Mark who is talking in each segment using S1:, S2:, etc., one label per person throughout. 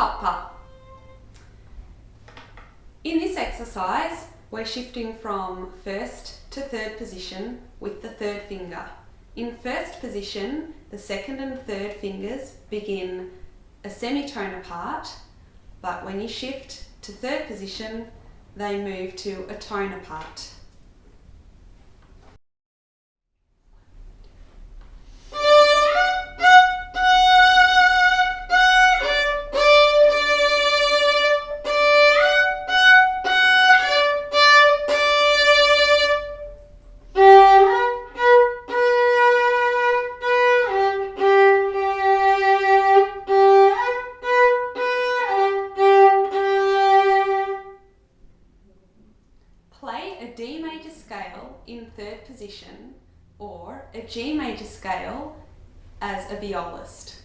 S1: papa. In this exercise, we're shifting from first to third position with the third finger. In first position, the second and third fingers begin a semitone apart, but when you shift to third position, they move to a tone apart. Play a D major scale in third position or a G major scale as a violist.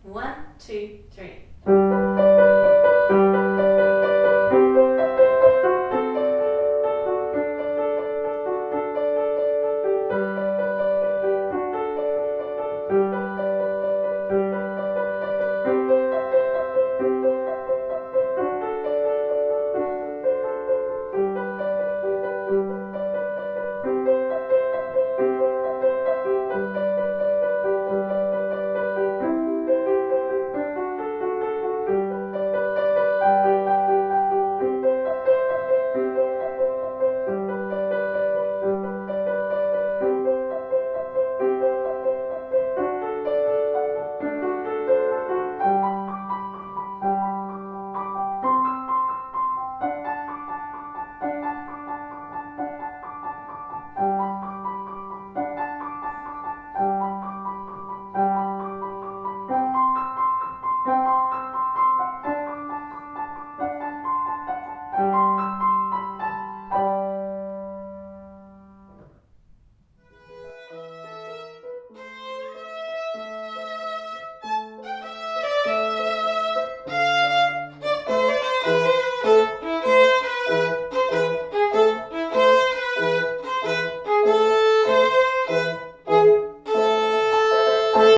S1: One, two,